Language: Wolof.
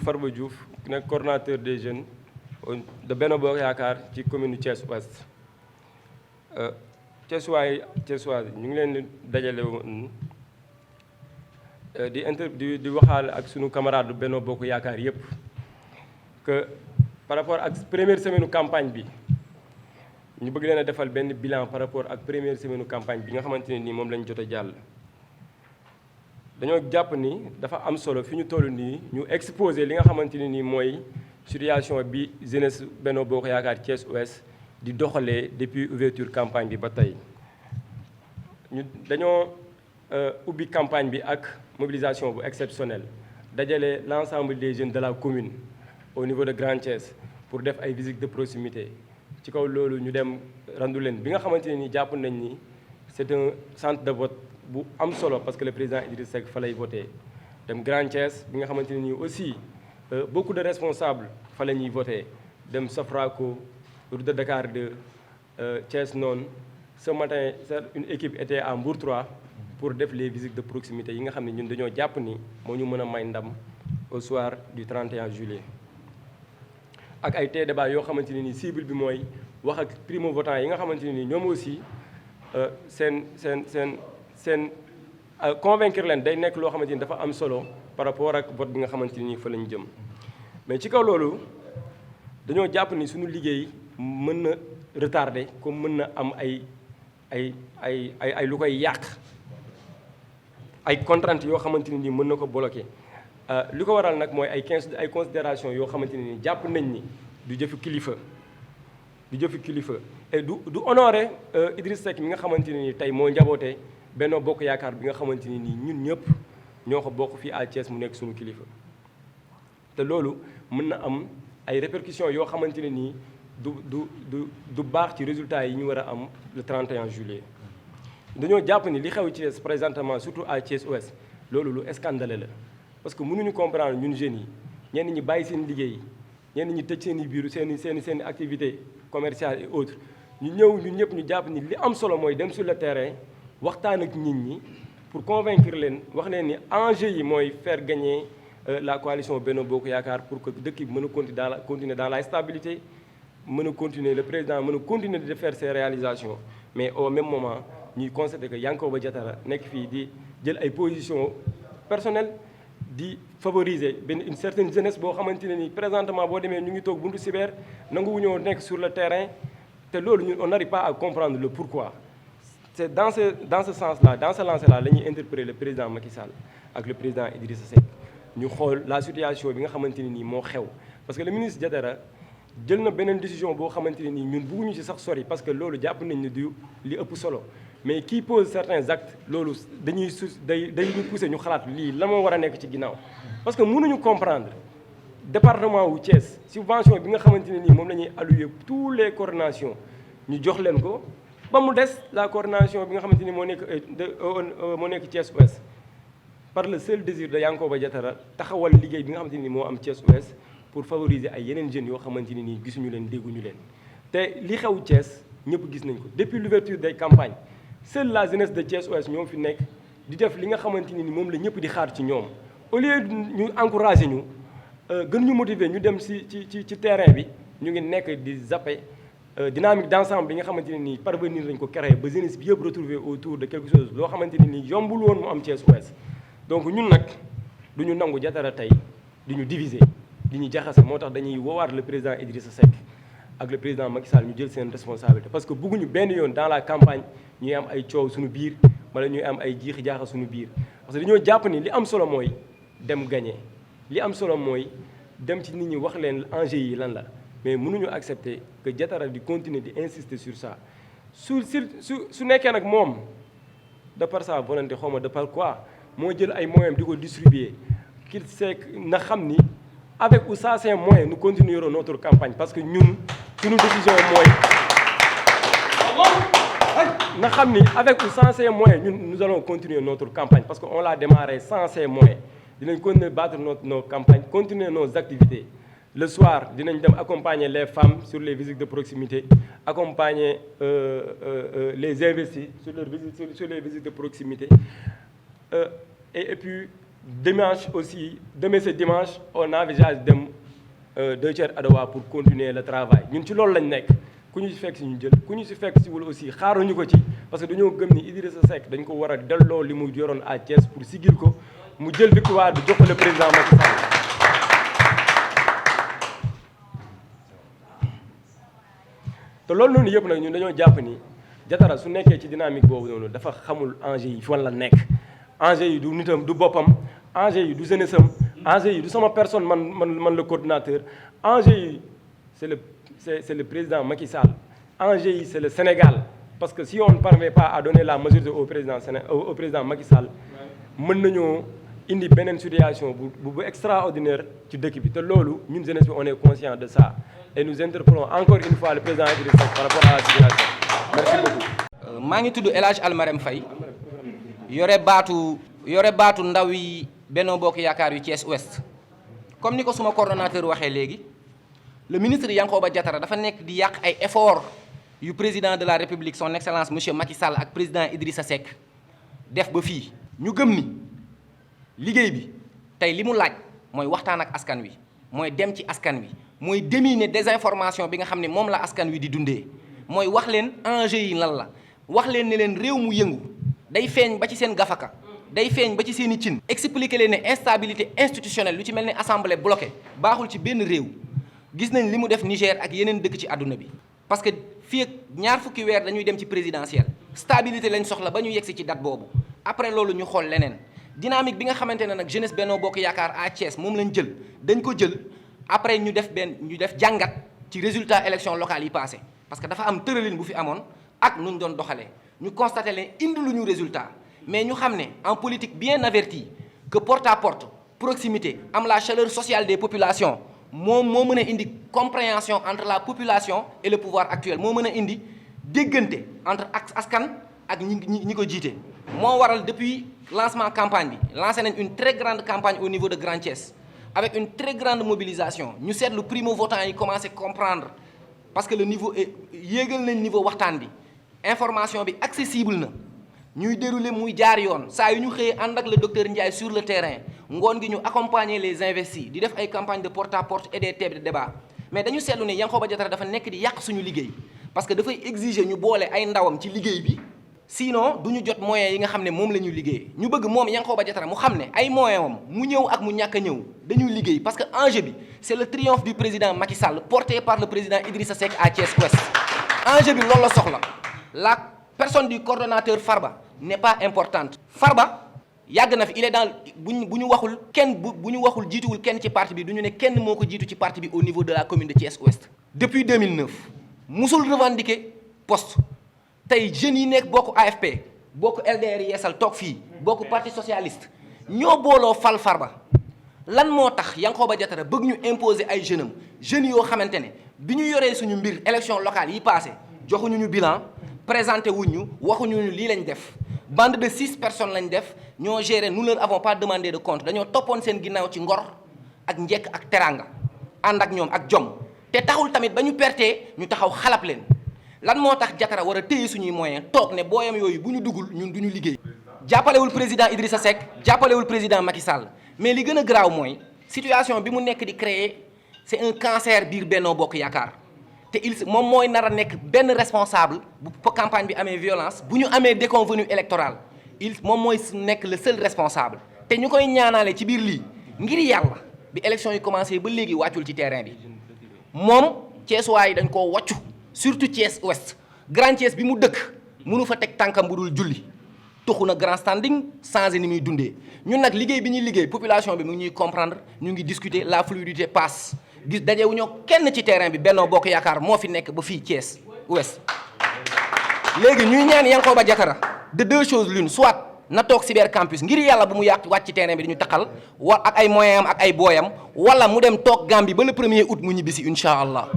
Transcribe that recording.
Farba Diouf nekk coordonnateur des jeunes de Benno Bokk Yaakaar ci commune Thiès Ouest. Thiessois ñu ngi leen di dajale woon di waxaale ak sunu camarade Benno Bokk Yaakaar yépp que par rapport ak première semaine campagne bi ñu bëgg leen a defal benn bilan par rapport ak première semaine campagne bi nga xamante ne nii moom lañ jot a jàll. dañoo jàpp ni dafa am solo fi ñu toll nii ñu exposé li nga xamante ne nii mooy situation bi jeunesse Benno Bokk Yaakaar Thiès Ouest di doxalee depuis ouverture campagne bi ba tey. dañoo ubbi campagne bi ak mobilisation bu exceptionnelle dajale l'ensemble des jeunes de la commune au niveau de Grand Thiès pour def ay visites de proximité. ci kaw loolu ñu dem randu leen bi nga xamante ne nii jàpp nañ ni c'est un centre de vote bu am solo parce que le président Idriss Seck fa lay voté. dem Grand Thiès bi nga xamante ne nii aussi beaucoup de responsables fa la ñuy voté. dem Safraco route de Dakar 2 Thiès noonu ce matin une équipe était à Mbour 3 pour def les visites de proximité yi nga xam ne ñun dañoo jàpp ni moo ñu mën a may ndam au soir du 31 juillet. ak ay tee débat yoo xamante ne nii cible bi mooy wax ak primo votants yi nga xamante ne nii ñoom aussi seen convaincre leen day nekk loo xamante ni dafa am solo par rapport ak vote bi nga xamante ni fa lañu jëm. mais ci kaw loolu dañoo jàpp ni suñu liggéey mën na retardé comme mën na am ay lu koy yàq ay contraintes yoo xamante ne nii mën na ko bloqué. li ko waral nag mooy ay considération yoo xamante ne ni jàpp nañ ni du jëfi kilifa et du honoré Idriss Seck mi nga xamante ne ni tey moo njaboote Benno Bokk Yaakaar bi nga xamante ne ni ñun ñëpp ñoo ko bokk fii à Thiès mu nekk suñu kilifa. te loolu mën na am ay répercussions yoo xamante ne nii du baax ci résultats yi ñu war a am le 31 juillet. dañoo jàpp ni li xew Thiès présentement surtout à Thiès Ouest loolu lu scandaleux la. parce que mënuñu comprendre ñun jeunes yi ñenn ñi bàyyi seen liggéey ñenn ñi tëj seen i biiru seen i activité commerciale et autres ñu ñëw ñun ñëpp ñu jàpp ni li am solo mooy dem sur le terrain waxtaan ak nit ñi pour convaincre leen wax leen ni enjeu yi mooy faire gagner la coalition Benno Bokk Yaakaar pour que dëkk bi mën a continuer dans la stabilité mën a continuer le président mën a continuer de faire ses réalisations mais au même moment ñuy constater que Yankhoba Diattara nekk fii di jël ay positions personnelles. di favoriser une certaine jeunesse boo xamante ne ni présentement boo demee ñu ngi toog buntu cyber nanguwuñoo nekk sur le terrain te loolu ñun on n'arrive pas à comprendre le pourquoi. c'est dans ce sens-là dans ce lancé-là la ñuy interpeller le président Macky Sall ak le président Idrissa Seck ñu xool la situation bi nga xamante ne nii moo xew. parce que le ministre Diattara jël na beneen décision boo xamante ne nii ñun bëgguñu ci sax sori parce que loolu jàpp nañ ne du li ëpp solo. mais qui pose certains actes loolu dañuy ñu pousser ñu xalaat lii la moo war a nekk ci ginnaaw parce que mënuñu comprendre département wu Thiès subvention bi nga xamante ne nii moom la ñuy allouer tous les coordinations ñu jox leen ko ba mu des la coordination bi nga xamante ni moo nekk Thiès Ouest par le seul désir de Yankhoba Diattara taxawal liggéey bi nga xamante ni moo am Thiès Ouest pour favoriser ay yeneen jeunes yoo xamante ni nii gisuñu leen dégguñu leen te li xew Thiès ñëpp gis nañ ko depuis l'ouverture des campagnes. seule la jeunesse de Thiès Ouest ñoo fi nekk di def li nga xamante ni moom la ñëpp di xaar ci ñoom au lieu ñu encourager ñu gën ñu motiver ñu dem ci terrain bi ñu ngi nekk di zapper dynamique d'ensemble bi nga xamante ne nii parvenir lañ ko créer ba jeunesse bi yëpp retrouver autour de quelque chose loo xamante ne nii yombul woon mu am Thiès Ouest. donc ñun nag du ñu nangu Diattara tey di ñu diviser di ñu jaxase moo tax dañuy woowaat le président Idrissa Seck ak le président Macky Sall ñu jël seen responsabilité parce que bëgguñu benn yoon dans la campagne ñuy am ay coow suñu biir wala ñuy am ay jiixi jaaxa suñu biir parce que dañoo jàpp ni li am solo mooy dem gagner li am solo mooy dem ci nit ñi wax leen enjeu yi lan la mais mënuñu accepter que Diattara di continuer di insister sur ça su nekkee nag moom de par sa volonté xaw ma de par quoi moo jël ay moyens di ko distribuer qu'il sait na xam ni avec ou sans ces moyens nous continuerons notre campagne parce que ñun suñu décision mooy na xam ni avec ou sans ces moyens nous allons continuer notre campagne parce que on l'a démarré sans ces moyens dinañ continuer battre nos campagnes continuer nos activités le soir dinañ dem accompagner les femmes sur les visites de proximité accompagner les investis sur les visites de proximité et puis dimanche aussi demain c'est dimanche on envisage dem 2 tiers Adowa pour continuer le travail ñun ci loolu lañ nekk ku ñu si fekk si ñu jël ku ñu si fekk si wul aussi xaaruñu ko ci parce que dañoo gëm ni Idrissa Seck dañ ko war a delloo li mu yoroon à Thiès pour sigil ko mu jël victoire bi jox ko le président Macky Sall. te loolu noonu yëpp nag ñun dañoo jàpp ni Diatara su nekkee ci dynamique boobu noonu dafa xamul enjeu yi fan la nekk enjeu yi du nitam du boppam enjeu yi du jeunesse am enjeu yi du sama personne man le coordinateur enjeu yi c'est le président Macky Sall enjeu yi c'est le Sénégal parce que si on ne parvient pas à donner la majorité au président Macky Sall mën nañoo indi beneen situation bu extraordinaire ci dëkk bi te loolu ñun jeunesse bi on est conscient de ça et nous interpellons encore une fois le président Idrissa Seck par rapport à la situation merci beaucoup. maa ngi tudd El Hadj Almarème Faye yore baatu ndaw yi Benno Bokk Yaakaar yu Thiès Ouest comme ni ko suma coordonnateur waxee léegi le ministre Yankhoba Diattara dafa nekk di yàq ay effort yu président de la République son excellence monsieur Macky Sall ak président Idrissa Seck def ba fii ñu gëm ni liggéey bi tey li mu laaj mooy waxtaan ak askan wi mooy dem ci askan wi mooy déminer désinformation bi nga xam ne moom la askan wi di dundee mooy wax leen enjeu yi lan la wax leen ne leen réew mu yëngu day feeñ ba ci seen gafaka day feeñ ba ci seen i cin expliquer leen ne instabilité institutionnelle lu ci mel ne assemblée bloquée baaxul ci benn réew gis nañ li mu def Niger ak yeneen dëkk ci àdduna bi parce que fii ak ñaar fukki weer dañuy dem ci présidentielle stabilité lañ soxla ba ñu yegsi ci date boobu après loolu ñu xool leneen dynamique bi nga xamante ne nag jeunesse Benno Bokk Yaakaar à Thiès moom lañ jël dañ ko jël après ñu def jàngat ci résultat élection locale yi passé parce que dafa am tëralin bu fi amoon ak nu ñu doon doxalee ñu constaté leen indi lu ñu résultat mais ñu xam ne en politique bien averti que porte à porte proximité am la chaleur sociale des populations moom moo mën a indi compréhension entre la population et le pouvoir actuel moo mën a indi déggante entre askan ak ñi ko jiite. moo waral depuis lancement campagne bi lancé nañ une très grande campagne au niveau de Grand Thiès avec une très grande mobilisation ñu seetlu primo votants yi commencé comprendre parce que le niveau yéegal nañ niveau waxtaan bi information bi accessible na ñuy dérouler muy jaar yoon saa yu ñu xëyee ànd ak le docteur Ndiaye sur le terrain ngoon gi ñu accompagner les investis di def ay campagne de porte à porte et des tables de débat mais dañu seetlu ne Yankhoba Diattara dafa nekk di yàq suñu liggéey parce que dafay exiger ñu boole ay ndawam ci liggéey bi sinon du ñu jot moyens yi nga xam ne moom la ñuy liggéey ñu bëgg moom Yankhoba Diattara mu xam ne ay moyens am mu ñëw ak mu ñàkk a ñëw dañuy liggéey parce que enjeu bi c'est le triomphe du président Macky Sall porté par le président Idrissa Seck à Thiès Ouest enjeu bi loolu la soxla la personne du coordonnateur Farba n'est pas importante Farba yàgg na fi il est dans bu ñu waxul kenn bu ñu waxul jiituwul kenn ci parti bi du ñu ne kenn moo ko jiitu ci parti bi au niveau de la commune de Thiès Ouest depuis 2009 musul revendiquer poste tey jeunes yi nekk bokk AFP bokk LDR Yeesal toog fii bokk parti socialiste ñoo booloo fal Farba lan moo tax Yankhoba Diattara bëgg ñu imposer ay jeunes am jeunes yoo xamante ne bi ñu yoree suñu mbir élection locale yi passé joxuñu ñu bilan présenté wuñu waxuñu ñu lii lañ def bande de 6 personnes lañ def ñoo géré nous leur avons pas demandé de compte dañoo toppoon seen ginnaaw ci ngor ak njekk ak teranga ànd ak ñoom ak jom te taxul tamit ba ñu pertee ñu taxaw xalab leen lan moo tax Diattara war a téye suñuy moyen toog ne booyam yooyu bu ñu duggul ñun du ñu liggéey jàppalewul président Idrissa Seck jàppalewul président Macky Sall mais li gën a garaaw mooy situation bi mu nekk di créer c'est un cancer biir Benno Bokk Yaakaar te moom mooy nar a nekk benn responsable bu campagne bi amee violence bu ñu amee déconvenu électoral moom mooy nekk le seul responsable te ñu koy ñaanaale ci biir lii ngir yàlla bi élection yi commencé ba léegi wàccul ci terrain bi moom Thiès waay dañ koo wàccu surtout Thiès Ouest Grand Thiès bi mu dëkk mënu fa teg tànkam bu dul julli toxu na grand standing changé ni muy dundee ñun nag liggéey bi ñuy liggéey population bi mu ngi ñuy comprendre ñu ngi discuter la fluidité passe gis dajewuñoo kenn ci terrain bi Benno Bokk Yaakaar moo fi nekk ba fii Thiès Ouest léegi ñuy ñaan Yankhoba Diattara de 2 choses l'une soit na toog cyber campus ngir yàlla bu mu yàq wàcc ci terrain bi dañu taxal wa ak ay moyens am ak ay booyam wala mu dem toog Gambie ba le 1er août mu ñibbisi incha allah